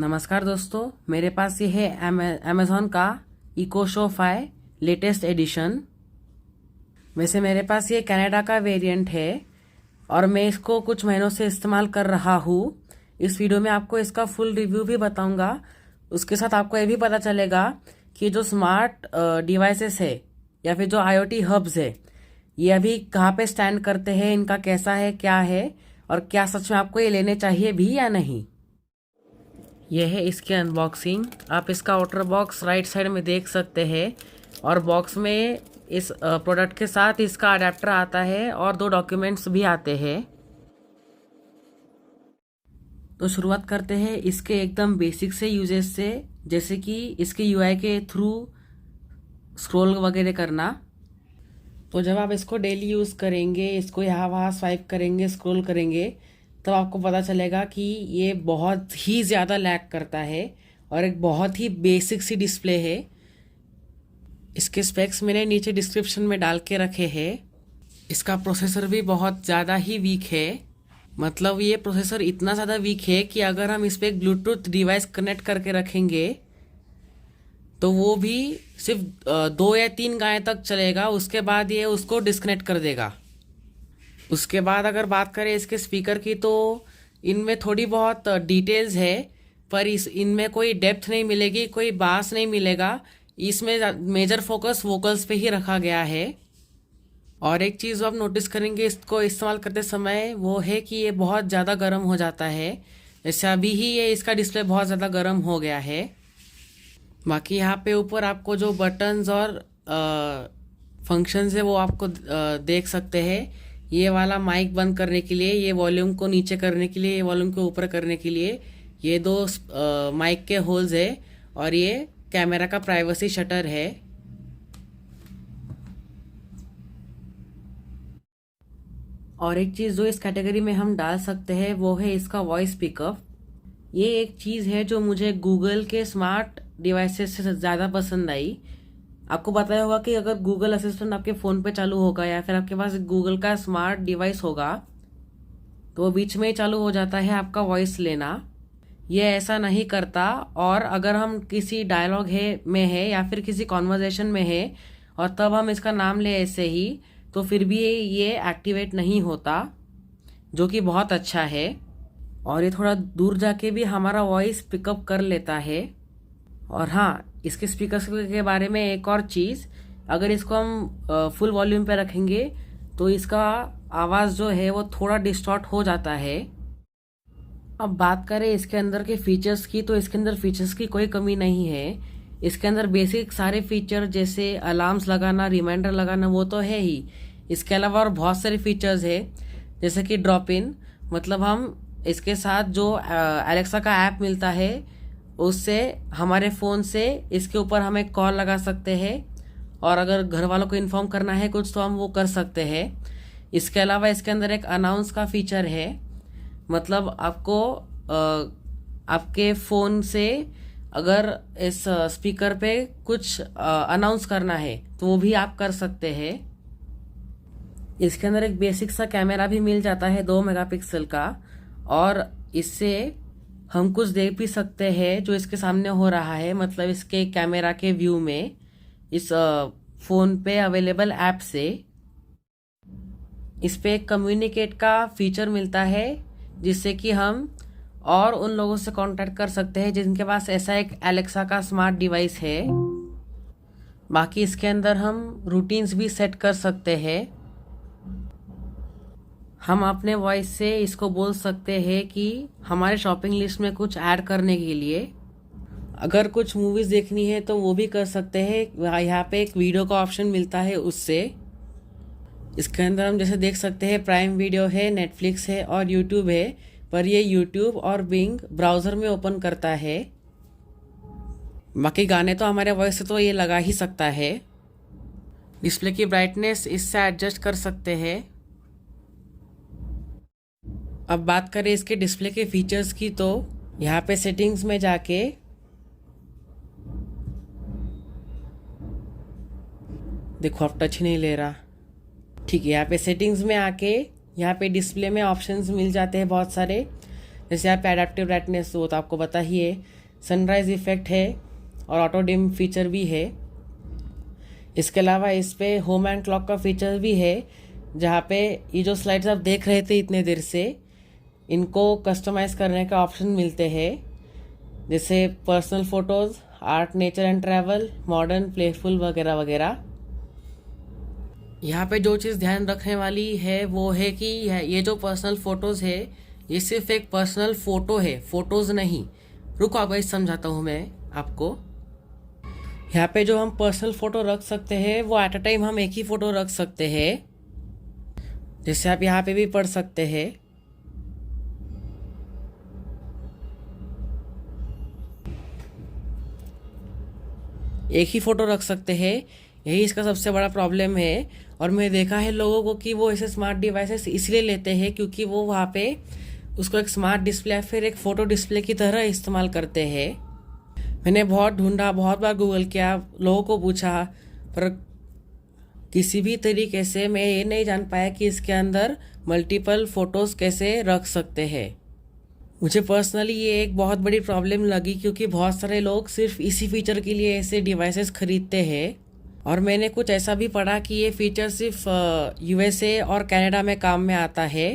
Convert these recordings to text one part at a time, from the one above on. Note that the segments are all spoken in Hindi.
नमस्कार दोस्तों, मेरे पास ये है अमेज़ॉन का इको शो 5 लेटेस्ट एडिशन। वैसे मेरे पास ये कनाडा का वेरिएंट है और मैं इसको कुछ महीनों से इस्तेमाल कर रहा हूँ। इस वीडियो में आपको इसका फुल रिव्यू भी बताऊंगा। उसके साथ आपको ये भी पता चलेगा कि जो स्मार्ट डिवाइसेस है या फिर जो आईओटी हब्स है ये अभी कहाँ पे स्टैंड करते हैं, इनका कैसा है, क्या है और क्या सच में आपको ये लेने चाहिए भी या नहीं। यह है इसकी अनबॉक्सिंग। आप इसका आउटर बॉक्स राइट साइड में देख सकते हैं और बॉक्स में इस प्रोडक्ट के साथ इसका अडेप्टर आता है और 2 डॉक्यूमेंट्स भी आते हैं। तो शुरुआत करते हैं इसके एकदम बेसिक से यूजेस से, जैसे कि इसके यूआई के थ्रू स्क्रॉल वगैरह करना। तो जब आप इसको डेली यूज़ करेंगे, इसको यहाँ वहाँ स्वाइप करेंगे, स्क्रॉल करेंगे, तब आपको पता चलेगा कि ये बहुत ही ज़्यादा लैग करता है और एक बहुत ही बेसिक सी डिस्प्ले है। इसके स्पेक्स मैंने नीचे डिस्क्रिप्शन में डाल के रखे हैं। इसका प्रोसेसर भी बहुत ज़्यादा ही वीक है। मतलब ये प्रोसेसर इतना ज़्यादा वीक है कि अगर हम इस पर एक ब्लूटूथ डिवाइस कनेक्ट करके रखेंगे तो वो भी सिर्फ 2 या 3 गाने तक चलेगा, उसके बाद ये उसको डिस्कनेक्ट कर देगा। उसके बाद अगर बात करें इसके स्पीकर की, तो इनमें थोड़ी बहुत डिटेल्स है पर इनमें कोई डेप्थ नहीं मिलेगी, कोई बास नहीं मिलेगा। इसमें मेजर फोकस वोकल्स पे ही रखा गया है। और एक चीज़ आप नोटिस करेंगे इसको इस्तेमाल करते समय, वो है कि ये बहुत ज़्यादा गर्म हो जाता है। जैसे अभी ही ये इसका डिस्प्ले बहुत ज़्यादा गर्म हो गया है। बाकी यहाँ पे ऊपर आपको जो बटन्स और फंक्शंस है वो आपको देख सकते हैं। ये वाला माइक बंद करने के लिए, ये वॉल्यूम को नीचे करने के लिए, ये वॉल्यूम को ऊपर करने के लिए, ये 2 माइक के होल्स है और ये कैमरा का प्राइवेसी शटर है। और एक चीज़ जो इस कैटेगरी में हम डाल सकते हैं वो है इसका वॉइस पिकअप। ये एक चीज़ है जो मुझे गूगल के स्मार्ट डिवाइसेस से ज़्यादा पसंद आई। आपको पता होगा कि अगर गूगल असिस्टेंट आपके फ़ोन पे चालू होगा या फिर आपके पास गूगल का स्मार्ट डिवाइस होगा तो वो बीच में ही चालू हो जाता है आपका वॉइस लेना। ये ऐसा नहीं करता। और अगर हम किसी डायलॉग में है या फिर किसी कॉन्वर्जेशन में है और तब हम इसका नाम ले ऐसे ही, तो फिर भी ये एक्टिवेट नहीं होता, जो कि बहुत अच्छा है। और ये थोड़ा दूर जाके भी हमारा वॉइस पिकअप कर लेता है। और हाँ, इसके स्पीकर के बारे में एक और चीज़, अगर इसको हम फुल वॉल्यूम पे रखेंगे तो इसका आवाज़ जो है वो थोड़ा डिस्टॉर्ट हो जाता है। अब बात करें इसके अंदर के फीचर्स की, तो इसके अंदर फीचर्स की कोई कमी नहीं है। इसके अंदर बेसिक सारे फीचर जैसे अलार्म्स लगाना, रिमाइंडर लगाना वो तो है ही। इसके अलावा और बहुत सारे फीचर्स है, जैसे कि ड्रॉप इन, मतलब हम इसके साथ जो एलेक्सा का ऐप मिलता है उससे हमारे फ़ोन से इसके ऊपर हम एक कॉल लगा सकते हैं और अगर घर वालों को इन्फॉर्म करना है कुछ तो हम वो कर सकते हैं। इसके अलावा इसके अंदर एक अनाउंस का फीचर है, मतलब आपको आपके फ़ोन से अगर इस स्पीकर पे कुछ अनाउंस करना है तो वो भी आप कर सकते हैं। इसके अंदर एक बेसिक सा कैमरा भी मिल जाता है 2 मेगापिक्सल का, और इससे हम कुछ देख भी सकते हैं जो इसके सामने हो रहा है, मतलब इसके कैमरा के व्यू में इस फ़ोन पे अवेलेबल ऐप से। इस पे एक कम्युनिकेट का फीचर मिलता है जिससे कि हम और उन लोगों से कांटेक्ट कर सकते हैं जिनके पास ऐसा एक एलेक्सा का स्मार्ट डिवाइस है। बाकी इसके अंदर हम रूटीन्स भी सेट कर सकते हैं। हम अपने वॉइस से इसको बोल सकते हैं कि हमारे शॉपिंग लिस्ट में कुछ ऐड करने के लिए। अगर कुछ मूवीज़ देखनी है तो वो भी कर सकते हैं। यहाँ पे एक वीडियो का ऑप्शन मिलता है उससे। इसके अंदर हम जैसे देख सकते हैं प्राइम वीडियो है, नेटफ्लिक्स है और यूट्यूब है, पर ये यूट्यूब और बिंग ब्राउज़र में ओपन करता है। बाकी गाने तो हमारे वॉइस से तो ये लगा ही सकता है। डिस्प्ले की ब्राइटनेस इससे एडजस्ट कर सकते हैं। अब बात करें इसके डिस्प्ले के फीचर्स की, तो यहाँ पे सेटिंग्स में जाके देखो, अब टच नहीं ले रहा, ठीक है। यहाँ पे सेटिंग्स में आके यहाँ पे डिस्प्ले में ऑप्शंस मिल जाते हैं बहुत सारे, जैसे यहाँ पे एडेप्टिव ब्राइटनेस वो तो आपको पता ही है, सनराइज इफेक्ट है और ऑटो डिम फीचर भी है। इसके अलावा इस पे होम एंड क्लॉक का फीचर भी है, जहाँ पे ये जो स्लाइड्स आप देख रहे थे इतने देर से, इनको कस्टमाइज़ करने का ऑप्शन मिलते हैं, जैसे personal photos, art, nature and travel, modern, playful वगैरह वगैरह। यहाँ पे जो चीज़ ध्यान रखने वाली है वो है कि ये जो पर्सनल फ़ोटोज़ है ये सिर्फ एक पर्सनल फ़ोटो है, फ़ोटोज़ नहीं। रुको आप वही समझाता हूँ मैं आपको। यहाँ पे जो हम पर्सनल फ़ोटो रख सकते हैं वो एट अ टाइम हम एक ही फ़ोटो रख सकते हैं, जैसे आप यहाँ पे भी पढ़ सकते हैं। एक ही फ़ोटो रख सकते हैं, यही इसका सबसे बड़ा प्रॉब्लम है। और मैं देखा है लोगों को कि वो ऐसे स्मार्ट डिवाइसेस इसलिए लेते हैं क्योंकि वो वहाँ पे उसको एक स्मार्ट डिस्प्ले या फिर एक फ़ोटो डिस्प्ले की तरह इस्तेमाल करते हैं। मैंने बहुत ढूंढा, बहुत बार गूगल किया, लोगों को पूछा, पर किसी भी तरीके से मैं ये नहीं जान पाया कि इसके अंदर मल्टीपल फ़ोटोज़ कैसे रख सकते हैं। मुझे पर्सनली ये एक बहुत बड़ी प्रॉब्लम लगी क्योंकि बहुत सारे लोग सिर्फ इसी फीचर के लिए ऐसे डिवाइसेस खरीदते हैं। और मैंने कुछ ऐसा भी पढ़ा कि ये फीचर सिर्फ यूएसए और कनाडा में काम में आता है।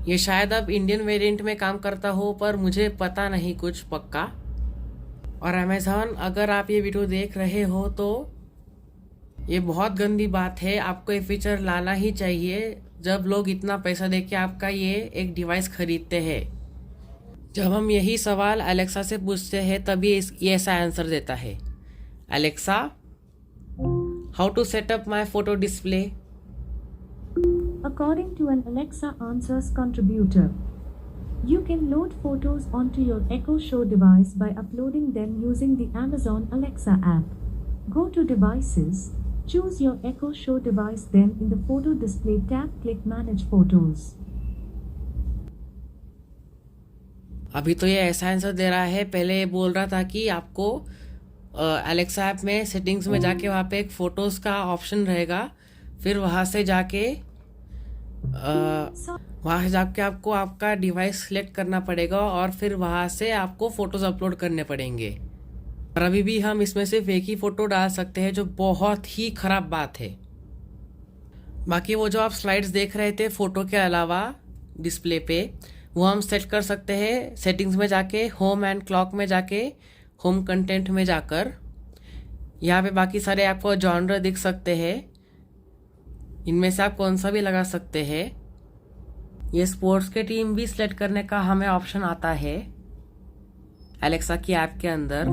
ये शायद अब इंडियन वेरिएंट में काम करता हो, पर मुझे पता नहीं कुछ पक्का। और अमेज़ॉन, अगर आप ये वीडियो देख रहे हो तो ये बहुत गंदी बात है, आपको ये फीचर लाना ही चाहिए जब लोग इतना पैसा दे के आपका ये एक डिवाइस खरीदते हैं। जब हम यही सवाल अलेक्सा से पूछते हैं तभी ये ऐसा आंसर देता है, Alexa how to set up my photo display. According to an Alexa Answers contributor, you can load photos onto your Echo Show device by uploading them using the Amazon Alexa app. Go to Devices, choose your Echo Show device, then in the Photo Display tab click Manage Photos. अभी तो ये ऐसा आंसर दे रहा है, पहले ये बोल रहा था कि आपको अलेक्सा ऐप में सेटिंग्स में जाके वहाँ पे एक फ़ोटोज़ का ऑप्शन रहेगा, फिर वहाँ से जाके आपको आपका डिवाइस सेलेक्ट करना पड़ेगा और फिर वहाँ से आपको फ़ोटोज़ अपलोड करने पड़ेंगे। और अभी भी हम इसमें सिर्फ एक ही फ़ोटो डाल सकते हैं, जो बहुत ही ख़राब बात है। बाकी वो जो आप स्लाइड्स देख रहे थे फ़ोटो के अलावा डिस्प्ले पे, वो हम सेट कर सकते हैं सेटिंग्स में जाके, होम एंड क्लॉक में जाके, होम कंटेंट में जाकर। यहाँ पे बाकी सारे आपको जॉनर दिख सकते हैं, इनमें से आप कौन सा भी लगा सकते हैं। ये स्पोर्ट्स के टीम भी सिलेक्ट करने का हमें ऑप्शन आता है एलेक्सा की ऐप के अंदर।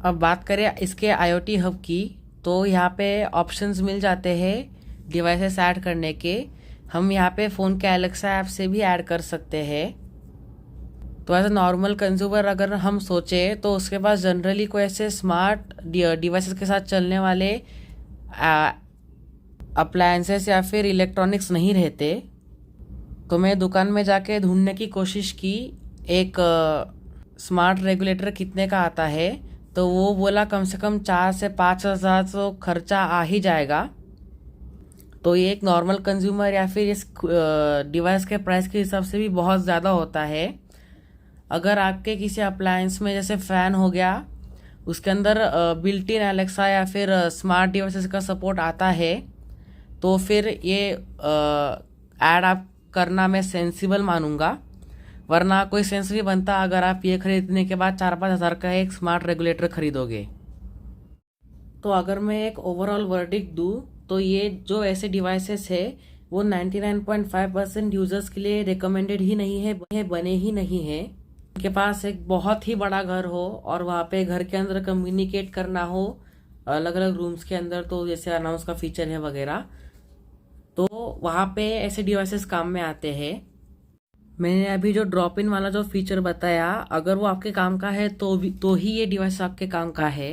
अब बात करें इसके IoT हब की, तो यहाँ पे ऑप्शंस मिल जाते हैं डिवाइसेस ऐड करने के। हम यहाँ पे फ़ोन के एलेक्सा ऐप से भी ऐड कर सकते हैं। तो एज अ नॉर्मल कंज्यूमर अगर हम सोचें तो उसके पास जनरली कोई ऐसे स्मार्ट डिवाइसेस के साथ चलने वाले अप्लायंसेस या फिर इलेक्ट्रॉनिक्स नहीं रहते। तो मैं दुकान में जाके ढूंढने की कोशिश की एक स्मार्ट रेगुलेटर कितने का आता है, तो वो बोला कम से कम 4 से 5 हज़ार तो खर्चा आ ही जाएगा। तो ये एक नॉर्मल कंज्यूमर या फिर इस डिवाइस के प्राइस के हिसाब से भी बहुत ज़्यादा होता है। अगर आपके किसी अप्लायंस में जैसे फ़ैन हो गया, उसके अंदर बिल्ट इन एलेक्सा या फिर स्मार्ट डिवाइसेस का सपोर्ट आता है, तो फिर ये ऐड आप करना मैं सेंसिबल मानूंगा। वरना कोई सेंस नहीं बनता अगर आप ये खरीदने के बाद 4-5 हज़ार का एक स्मार्ट रेगुलेटर खरीदोगे। तो अगर मैं एक ओवरऑल वर्डिक्ट दूँ तो ये जो ऐसे डिवाइसेस है वो 99.5% यूज़र्स के लिए रिकमेंडेड ही नहीं है, बने ही नहीं है। उनके पास एक बहुत ही बड़ा घर हो और वहाँ पे घर के अंदर कम्युनिकेट करना हो अलग अलग रूम्स के अंदर, तो जैसे अनाउंस का फीचर है वगैरह, तो वहाँ पे ऐसे डिवाइसेस काम में आते हैं। मैंने अभी जो ड्रॉप इन वाला जो फीचर बताया, अगर वो आपके काम का है तो ही ये डिवाइस आपके काम का है।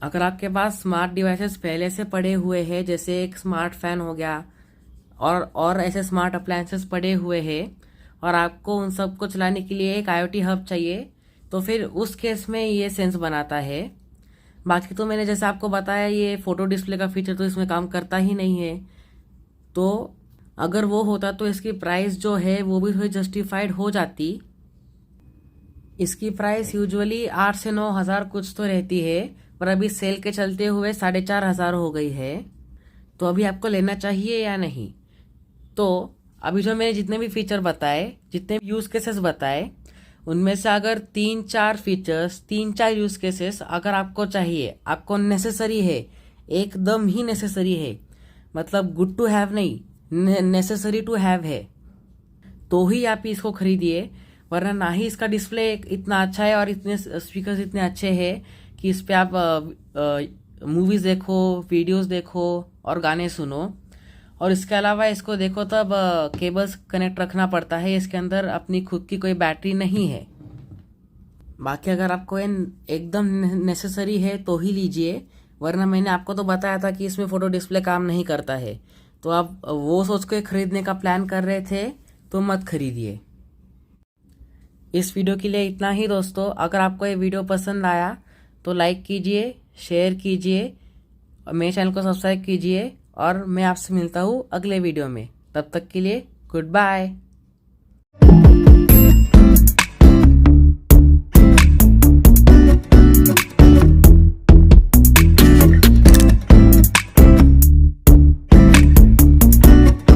अगर आपके पास स्मार्ट डिवाइसेस पहले से पड़े हुए हैं, जैसे एक स्मार्ट फैन हो गया और ऐसे स्मार्ट अप्लायंसेस पड़े हुए हैं, और आपको उन सब को चलाने के लिए एक IoT हब चाहिए, तो फिर उस केस में ये सेंस बनाता है। बाकी तो मैंने जैसे आपको बताया, ये फ़ोटो डिस्प्ले का फीचर तो इसमें काम करता ही नहीं है। तो अगर वो होता तो इसकी प्राइस जो है वो भी थोड़ी जस्टिफाइड हो जाती। इसकी प्राइस यूजुअली 8 से 9 हज़ार कुछ तो रहती है, पर अभी सेल के चलते हुए 4,500 हो गई है। तो अभी आपको लेना चाहिए या नहीं? तो अभी जो मैंने जितने भी फीचर बताए, जितने भी यूज़ केसेस बताए, उनमें से अगर 3-4 फीचर्स, 3-4 यूज़ केसेस अगर आपको चाहिए, आपको नेसेसरी है, एकदम ही नेसेसरी है, मतलब गुड टू हैव नहीं, नेसेसरी टू हैव है, तो ही आप इसको खरीदिए। वरना ना ही इसका डिस्प्ले इतना अच्छा है और इतने स्पीकर्स इतने अच्छे हैं कि इस पे आप मूवीज़ देखो, वीडियोस देखो और गाने सुनो। और इसके अलावा इसको देखो तब केबल्स कनेक्ट रखना पड़ता है, इसके अंदर अपनी खुद की कोई बैटरी नहीं है। बाकी अगर आपको एकदम नेसेसरी है तो ही लीजिए, वरना मैंने आपको तो बताया था कि इसमें फ़ोटो डिस्प्ले काम नहीं करता है, तो आप वो सोच के खरीदने का प्लान कर रहे थे तो मत खरीदिए। इस वीडियो के लिए इतना ही दोस्तों। अगर आपको ये वीडियो पसंद आया तो लाइक कीजिए, शेयर कीजिए और मेरे चैनल को सब्सक्राइब कीजिए। और मैं आपसे मिलता हूँ अगले वीडियो में। तब तक के लिए गुड बाय।